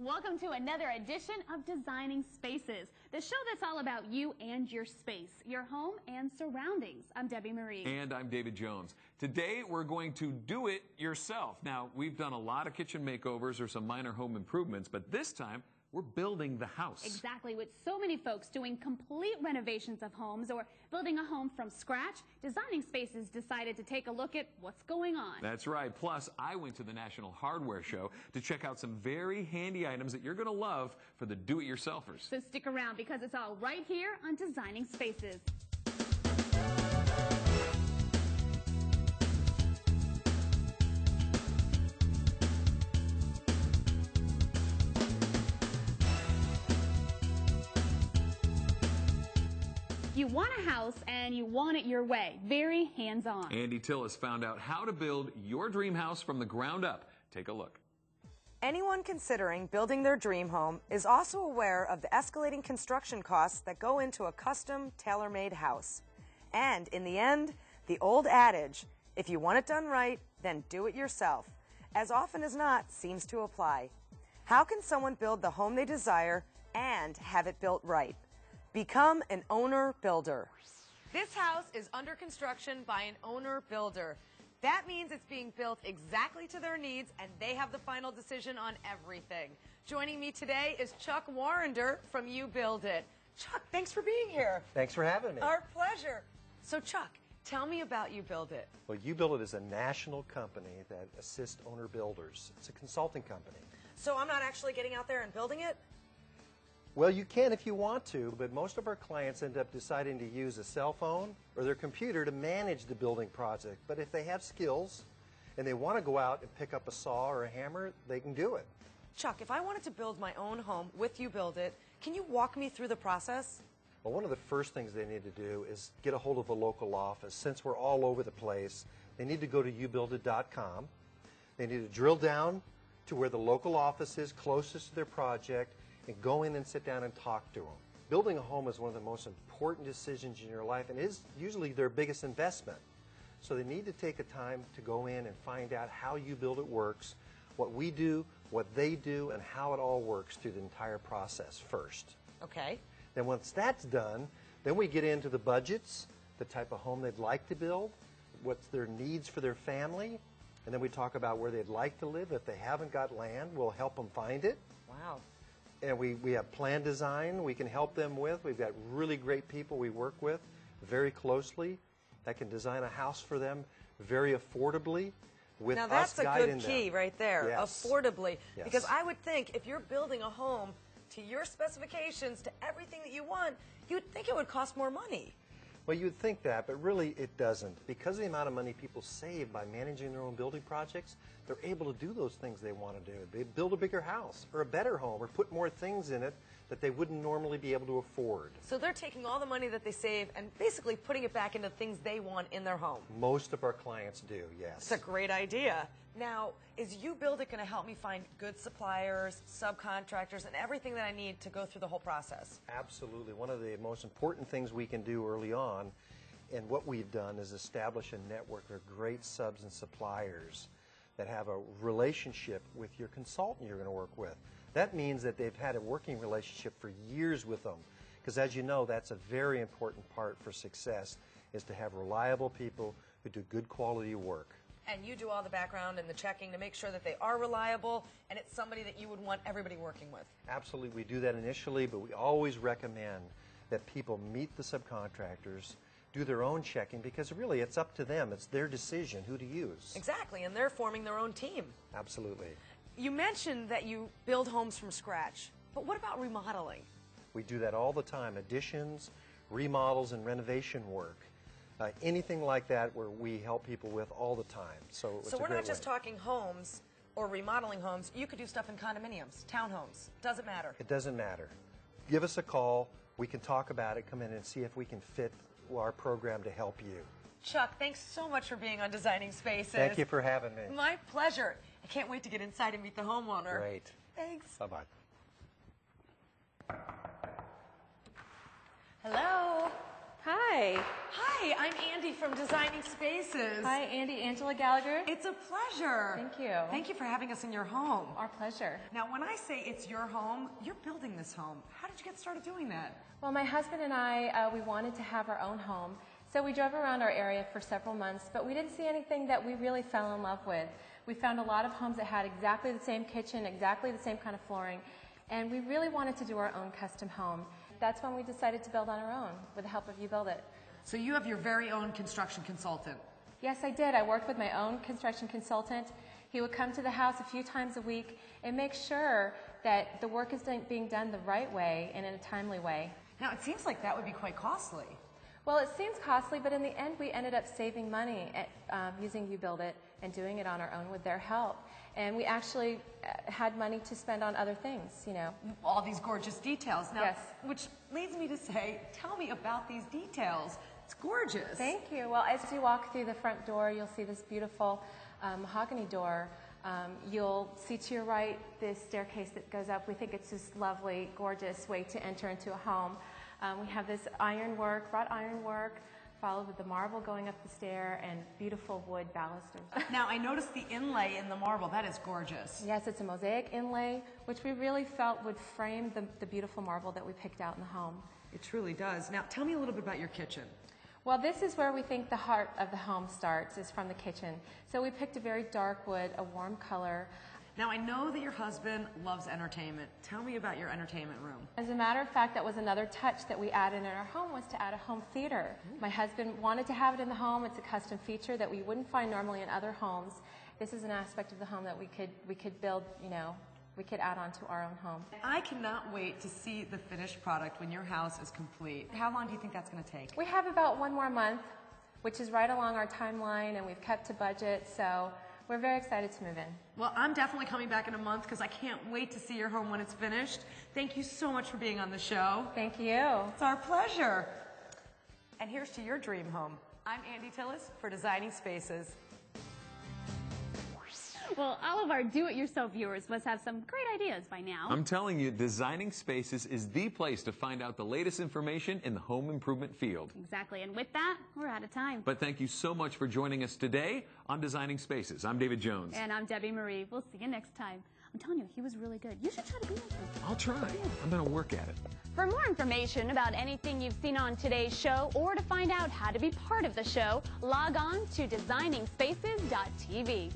Welcome to another edition of Designing Spaces, the show that's all about you and your space, your home and surroundings. I'm Debbie Marie. And I'm David Jones. Today we're going to do it yourself. Now, we've done a lot of kitchen makeovers or some minor home improvements, but this time we're building the house. Exactly. With so many folks doing complete renovations of homes or building a home from scratch, Designing Spaces decided to take a look at what's going on. That's right. Plus, I went to the National Hardware Show to check out some very handy items that you're going to love for the do-it-yourselfers. So stick around because it's all right here on Designing Spaces. You want a house and you want it your way. Very hands-on. Andy Tillis found out how to build your dream house from the ground up. Take a look. Anyone considering building their dream home is also aware of the escalating construction costs that go into a custom, tailor-made house. And in the end, the old adage, if you want it done right, then do it yourself, as often as not seems to apply. How can someone build the home they desire and have it built right? Become an owner-builder. This house is under construction by an owner-builder. That means it's being built exactly to their needs, and they have the final decision on everything. Joining me today is Chuck Warrender from UBuildIt. Chuck, thanks for being here. Thanks for having me. Our pleasure. So, Chuck, tell me about UBuildIt. Well, UBuildIt is a national company that assists owner-builders. It's a consulting company. So I'm not actually getting out there and building it? Well, you can if you want to, but most of our clients end up deciding to use a cell phone or their computer to manage the building project. But if they have skills and they want to go out and pick up a saw or a hammer, they can do it. Chuck, if I wanted to build my own home with UBuildIt, can you walk me through the process? Well, one of the first things they need to do is get a hold of a local office. Since we're all over the place, they need to go to UBuildIt.com. They need to drill down to where the local office is closest to their project and go in and sit down and talk to them. Building a home is one of the most important decisions in your life and is usually their biggest investment. So they need to take a time to go in and find out how UBuildIt works, what we do, what they do, and how it all works through the entire process first. Okay. Then once that's done, then we get into the budgets, the type of home they'd like to build, what's their needs for their family, and then we talk about where they'd like to live. If they haven't got land, we'll help them find it. Wow. And we have plan design we can help them with. We've got really great people we work with very closely that can design a house for them very affordably with us guiding them. Now that's a good key right there, Yes. affordably. Yes. Because I would think if you're building a home to your specifications, to everything that you want, you'd think it would cost more money. Well, you'd think that, but really it doesn't. Because of the amount of money people save by managing their own building projects, they're able to do those things they want to do. They build a bigger house or a better home or put more things in it that they wouldn't normally be able to afford. So they're taking all the money that they save and basically putting it back into things they want in their home. Most of our clients do, yes. It's a great idea. Now, is UBuildIt going to help me find good suppliers, subcontractors, and everything that I need to go through the whole process? Absolutely. One of the most important things we can do early on, and what we've done, is establish a network of great subs and suppliers that have a relationship with your consultant you're going to work with. That means that they've had a working relationship for years with them. Because as you know, that's a very important part for success, is to have reliable people who do good quality work. And you do all the background and the checking to make sure that they are reliable and it's somebody that you would want everybody working with. Absolutely, we do that initially, but we always recommend that people meet the subcontractors, do their own checking, because really it's up to them. It's their decision who to use. Exactly, and they're forming their own team. Absolutely. You mentioned that you build homes from scratch, but what about remodeling? We do that all the time, additions, remodels, and renovation work. Anything like that where we help people with all the time. So we're not just talking homes or remodeling homes. You could do stuff in condominiums, townhomes. Doesn't matter. It doesn't matter. Give us a call. We can talk about it, come in and see if we can fit our program to help you. Chuck, thanks so much for being on Designing Spaces. Thank you for having me. My pleasure. I can't wait to get inside and meet the homeowner. Great. Thanks. Bye-bye. Hello. Hi. Hi, I'm Andy from Designing Spaces. Hi, Andy. Angela Gallagher. It's a pleasure. Thank you. Thank you for having us in your home. Our pleasure. Now, when I say it's your home, you're building this home. How did you get started doing that? Well, my husband and I, we wanted to have our own home, so we drove around our area for several months, but we didn't see anything that we really fell in love with. We found a lot of homes that had exactly the same kitchen, exactly the same kind of flooring, and we really wanted to do our own custom home. That's when we decided to build on our own with the help of UBuildIt. So you have your very own construction consultant. Yes, I did. I worked with my own construction consultant. He would come to the house a few times a week and make sure that the work is being done the right way and in a timely way. Now, it seems like that would be quite costly. Well, it seems costly, but in the end, we ended up saving money using UBuildIt and doing it on our own with their help. And we actually had money to spend on other things, you know. All these gorgeous details. Now, yes. Which leads me to say, tell me about these details. It's gorgeous. Thank you. Well, as you walk through the front door, you'll see this beautiful mahogany door. You'll see to your right this staircase that goes up. We think it's this lovely, gorgeous way to enter into a home. We have this ironwork, wrought ironwork, followed with the marble going up the stair and beautiful wood balusters. Now, I noticed the inlay in the marble. That is gorgeous. Yes, it's a mosaic inlay, which we really felt would frame the beautiful marble that we picked out in the home. It truly does. Now, tell me a little bit about your kitchen. Well, this is where we think the heart of the home starts, is from the kitchen. So we picked a very dark wood, a warm color. Now, I know that your husband loves entertainment. Tell me about your entertainment room. As a matter of fact, that was another touch that we added in our home, was to add a home theater. My husband wanted to have it in the home. It's a custom feature that we wouldn't find normally in other homes. This is an aspect of the home that we could build, you know, we could add on to our own home. I cannot wait to see the finished product when your house is complete. How long do you think that's going to take? We have about 1 more month, which is right along our timeline, and we've kept to budget, so we're very excited to move in. Well, I'm definitely coming back in a month because I can't wait to see your home when it's finished. Thank you so much for being on the show. Thank you. It's our pleasure. And here's to your dream home. I'm Andy Tillis for Designing Spaces. Well, all of our do-it-yourself viewers must have some great ideas by now. I'm telling you, Designing Spaces is the place to find out the latest information in the home improvement field. Exactly, and with that, we're out of time. But thank you so much for joining us today on Designing Spaces. I'm David Jones. And I'm Debbie Marie. We'll see you next time. I'm telling you, he was really good. You should try to be like him. I'll try. I'm going to work at it. For more information about anything you've seen on today's show, or to find out how to be part of the show, log on to designingspaces.tv.